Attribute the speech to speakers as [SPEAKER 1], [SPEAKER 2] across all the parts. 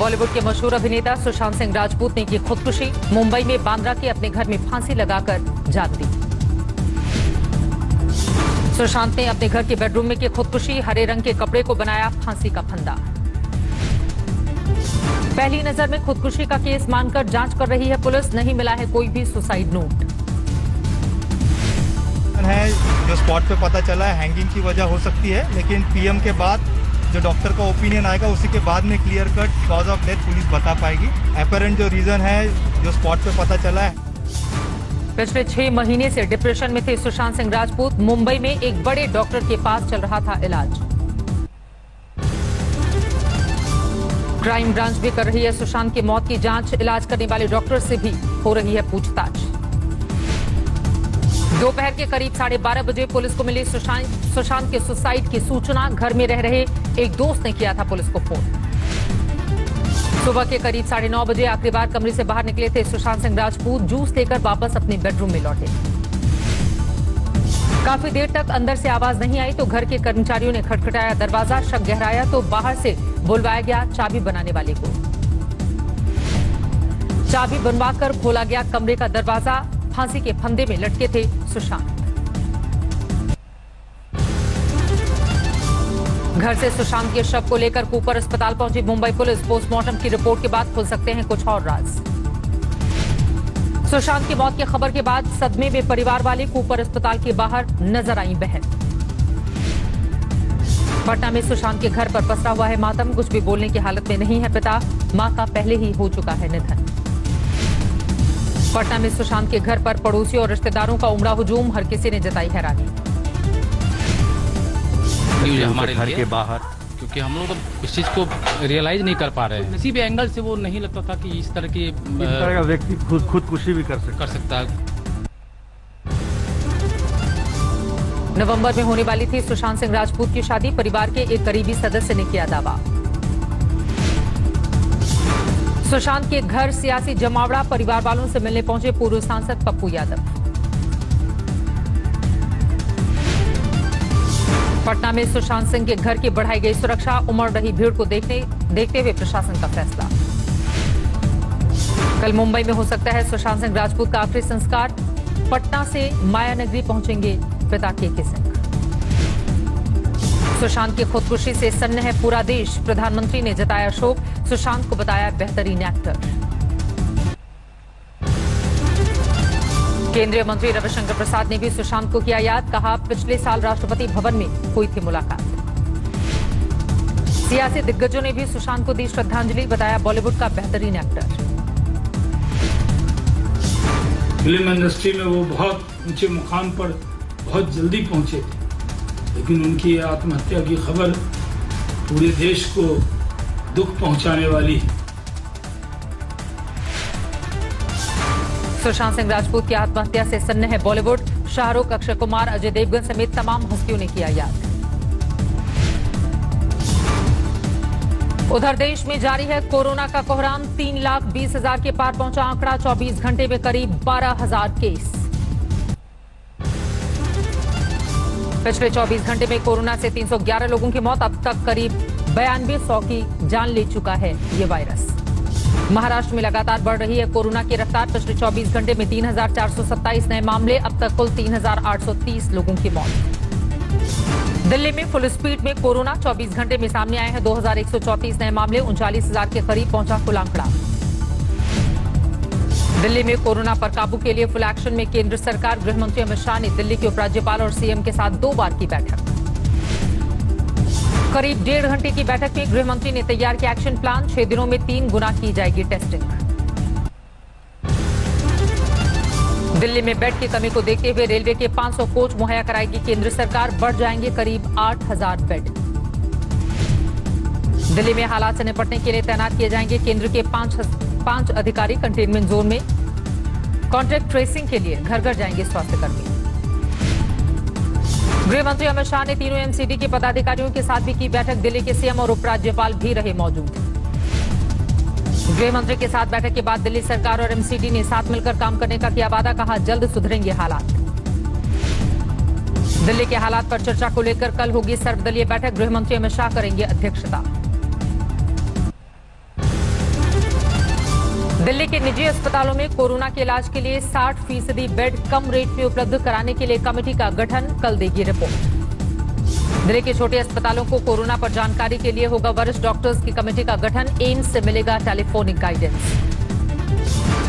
[SPEAKER 1] बॉलीवुड के मशहूर अभिनेता सुशांत सिंह राजपूत ने की खुदकुशी। मुंबई में बांद्रा के अपने घर में फांसी लगाकर जान दी। सुशांत ने अपने घर के बेडरूम में की खुदकुशी। हरे रंग के कपड़े को बनाया फांसी का फंदा। पहली नजर में खुदकुशी का केस मानकर जांच कर रही है पुलिस। नहीं मिला है कोई भी सुसाइड नोट।
[SPEAKER 2] है जो स्पॉट पे पता चला है हैंगिंग की वजह हो सकती है, लेकिन पीएम के बाद जो डॉक्टर का ओपिनियन आएगा उसी के बाद में clear cut cause of death police बता पाएगी। एपरेंट जो रीजन है जो स्पॉट पे पता चला है।
[SPEAKER 1] पिछले 6 महीने से डिप्रेशन में थे सुशांत सिंह राजपूत। मुंबई में एक बड़े डॉक्टर के पास चल रहा था इलाज। क्राइम ब्रांच भी कर रही है सुशांत की मौत की जांच। इलाज करने वाले डॉक्टर से भी हो रही है पूछताछ। दोपहर के करीब 12:30 बजे पुलिस को मिली सुशांत के सुसाइड की सूचना। घर में रह रहे एक दोस्त ने किया था पुलिस को फोन। सुबह के करीब 9:30 बजे आखिरी बार कमरे से बाहर निकले थे सुशांत सिंह राजपूत। जूस लेकर वापस अपने बेडरूम में लौटे। काफी देर तक अंदर से आवाज नहीं आई तो घर के कर्मचारियों ने खटखटाया दरवाजा। शक गहराया तो बाहर से बुलवाया गया चाबी बनाने वाले को। चाबी बनवाकर खोला गया कमरे का दरवाजा। फांसी के फंदे में लटके थे सुशांत। घर से सुशांत के शव को लेकर कूपर अस्पताल पहुंची मुंबई पुलिस। पोस्टमार्टम की रिपोर्ट के बाद खुल सकते हैं कुछ और राज। सुशांत की मौत की खबर के बाद सदमे में परिवार वाले कूपर अस्पताल के बाहर नजर आई बहन। पटना में सुशांत के घर पर पसरा हुआ है मातम। कुछ भी बोलने की हालत में नहीं है पिता। मां का पहले ही हो चुका है निधन। पटना में सुशांत के घर पर पड़ोसियों और रिश्तेदारों का उमड़ा हुजूम। हर किसी ने जताई हैरानी।
[SPEAKER 3] हमारे घर के बाहर क्योंकि हम लोग इस चीज को रियलाइज नहीं कर पा रहे हैं। किसी भी एंगल से वो नहीं लगता था कि इस तरह का
[SPEAKER 2] व्यक्ति खुदकुशी भी कर
[SPEAKER 3] सकता है।
[SPEAKER 1] नवंबर में होने वाली थी सुशांत सिंह राजपूत की शादी। परिवार के एक करीबी सदस्य ने किया दावा। सुशांत के घर सियासी जमावड़ा। परिवार वालों से मिलने पहुंचे पूर्व सांसद पप्पू यादव। पटना में सुशांत सिंह के घर की बढ़ाई गई सुरक्षा। उमड़ रही भीड़ को देखते हुए प्रशासन का फैसला। कल मुंबई में हो सकता है सुशांत सिंह राजपूत का आखिरी संस्कार। पटना से मायानगरी पहुंचेंगे पिता के सिंह। सुशांत की खुदकुशी से सन्न है पूरा देश। प्रधानमंत्री ने जताया शोक। सुशांत को बताया बेहतरीन एक्टर। केंद्रीय मंत्री रविशंकर प्रसाद ने भी सुशांत को किया याद। कहा पिछले साल राष्ट्रपति भवन में हुई थी मुलाकात। सियासी दिग्गजों ने भी सुशांत को दी श्रद्धांजलि। बताया बॉलीवुड का बेहतरीन एक्टर।
[SPEAKER 4] फिल्म इंडस्ट्री में वो बहुत ऊंचे मुकाम पर बहुत जल्दी पहुंचे थे, लेकिन उनकी आत्महत्या की खबर पूरे देश को दुख पहुंचाने वाली है।
[SPEAKER 1] सुशांत सिंह राजपूत की आत्महत्या से सन्न है बॉलीवुड। शाहरुख, अक्षय कुमार, अजय देवगन समेत तमाम हस्तियों ने किया याद। उधर देश में जारी है कोरोना का कोहराम। 3,20,000 के पार पहुंचा आंकड़ा। 24 घंटे में करीब 12,000 केस। पिछले 24 घंटे में कोरोना से 311 लोगों की मौत। अब तक करीब 9200 की जान ले चुका है ये वायरस। महाराष्ट्र में लगातार बढ़ रही है कोरोना की रफ्तार। पिछले 24 घंटे में 3,427 नए मामले। अब तक कुल 3,830 लोगों की मौत। दिल्ली में फुल स्पीड में कोरोना। 24 घंटे में सामने आए हैं 2,134 नए मामले। 39,000 के करीब पहुंचा कुल आंकड़ा। दिल्ली में कोरोना पर काबू के लिए फुल एक्शन में केंद्र सरकार। गृह मंत्री अमित शाह ने दिल्ली के उपराज्यपाल और सीएम के साथ 2 बार की बैठक। करीब 1.5 घंटे की बैठक में गृह मंत्री ने तैयार किया एक्शन प्लान। 6 दिनों में 3 गुना की जाएगी टेस्टिंग। दिल्ली में बेड की कमी को देखते हुए रेलवे के 500 कोच मुहैया कराएगी केंद्र सरकार। बढ़ जाएंगे करीब 8,000 बेड। दिल्ली में हालात से निपटने के लिए तैनात किए जाएंगे केंद्र के 5 अधिकारी। कंटेनमेंट जोन में कॉन्टैक्ट ट्रेसिंग के लिए घर घर जाएंगे स्वास्थ्यकर्मी। गृह मंत्री अमित शाह ने तीनों एमसीडी के पदाधिकारियों के साथ भी की बैठक। दिल्ली के सीएम और उपराज्यपाल भी रहे मौजूद। गृह मंत्री के साथ बैठक के बाद दिल्ली सरकार और एमसीडी ने साथ मिलकर काम करने का किया वादा। कहा जल्द सुधरेंगे हालात। दिल्ली के हालात पर चर्चा को लेकर कल होगी सर्वदलीय बैठक। गृह मंत्री अमित शाह करेंगे अध्यक्षता। दिल्ली के निजी अस्पतालों में कोरोना के इलाज के लिए 60% बेड कम रेट में उपलब्ध कराने के लिए कमेटी का गठन, कल देगी रिपोर्ट। दिल्ली के छोटे अस्पतालों को कोरोना पर जानकारी के लिए होगा वरिष्ठ डॉक्टर्स की कमेटी का गठन, एम्स से मिलेगा टेलीफोनिक गाइडेंस।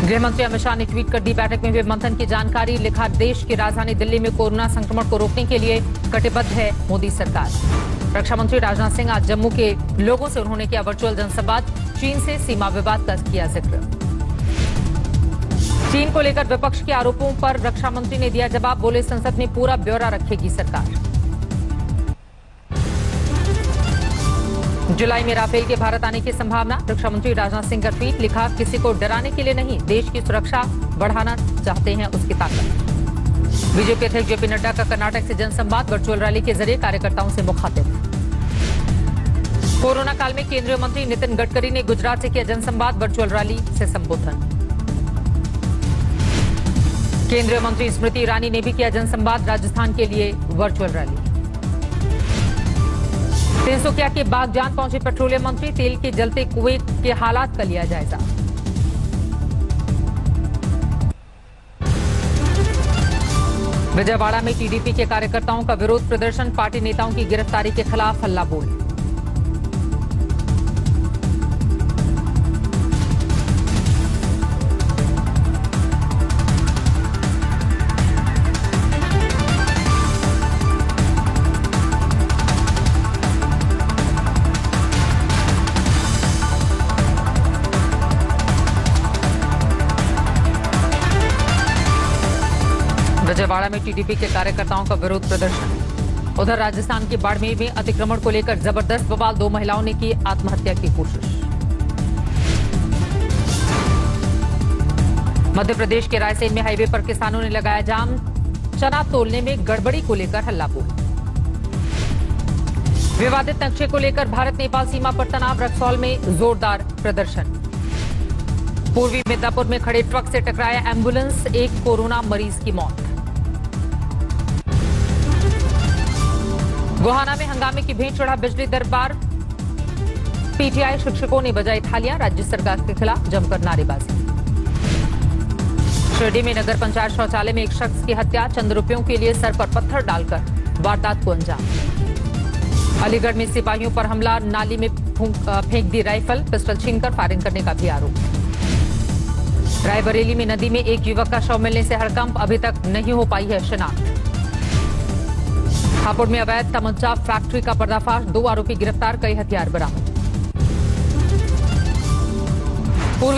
[SPEAKER 1] गृह मंत्री अमित शाह ने ट्वीट कर दी बैठक में हुए मंथन की जानकारी, लिखा देश की राजधानी दिल्ली में कोरोना संक्रमण को रोकने के लिए कटिबद्ध है मोदी सरकार। रक्षा मंत्री राजनाथ सिंह आज जम्मू के लोगों से उन्होंने किया वर्चुअल जनसंवाद, चीन से सीमा विवाद का किया जिक्र। चीन को लेकर विपक्ष के आरोपों पर रक्षा मंत्री ने दिया जवाब, बोले संसद में पूरा ब्यौरा रखेगी सरकार। जुलाई में राफेल के भारत आने की संभावना, रक्षा मंत्री राजनाथ सिंह का ट्वीट, लिखा किसी को डराने के लिए नहीं, देश की सुरक्षा बढ़ाना चाहते हैं उसकी ताकत। बीजेपी अध्यक्ष जेपी नड्डा का कर्नाटक से जनसंवाद, वर्चुअल रैली के जरिए कार्यकर्ताओं से मुखातिब। कोरोना काल में केंद्रीय मंत्री नितिन गडकरी ने गुजरात से किया जनसंवाद, वर्चुअल रैली से संबोधन। केंद्रीय मंत्री स्मृति ईरानी ने भी किया जनसंवाद, राजस्थान के लिए वर्चुअल रैली। तिनसुकिया के बागजान पहुंचे पेट्रोलियम मंत्री, तेल के जलते कुएं के हालात का लिया जायजा। विजयवाड़ा में टीडीपी के कार्यकर्ताओं का विरोध प्रदर्शन, पार्टी नेताओं की गिरफ्तारी के खिलाफ हल्ला बोल। विजयवाड़ा में टीडीपी के कार्यकर्ताओं का विरोध प्रदर्शन। उधर राजस्थान के बाड़मेर में अतिक्रमण को लेकर जबरदस्त बवाल, 2 महिलाओं ने की आत्महत्या की कोशिश। मध्य प्रदेश के रायसेन में हाईवे पर किसानों ने लगाया जाम, चना तोलने में गड़बड़ी को लेकर हल्ला बोल। विवादित नक्शे को लेकर भारत नेपाल सीमा पर तनाव, रक्सौल में जोरदार प्रदर्शन। पूर्वी मिदनापुर में खड़े ट्रक से टकराया एम्बुलेंस, एक कोरोना मरीज की मौत। गोहाना में हंगामे की भेंट चढ़ा बिजली दरबार, पीटीआई शिक्षकों ने बजाई थालियां, राज्य सरकार के खिलाफ जमकर नारेबाजी। शिरडी में नगर पंचायत शौचालय में एक शख्स की हत्या, चंद रुपयों के लिए सर पर पत्थर डालकर वारदात को अंजाम। अलीगढ़ में सिपाहियों पर हमला, नाली में फेंक दी राइफल, पिस्टल छीनकर फायरिंग करने का भी आरोप। रायबरेली में नदी में एक युवक का शव मिलने से हड़कंप, अभी तक नहीं हो पाई है शिनाख्त। हापुड़ में अवैध तमंचा फैक्ट्री का पर्दाफाश, 2 आरोपी गिरफ्तार, कई हथियार बरामद।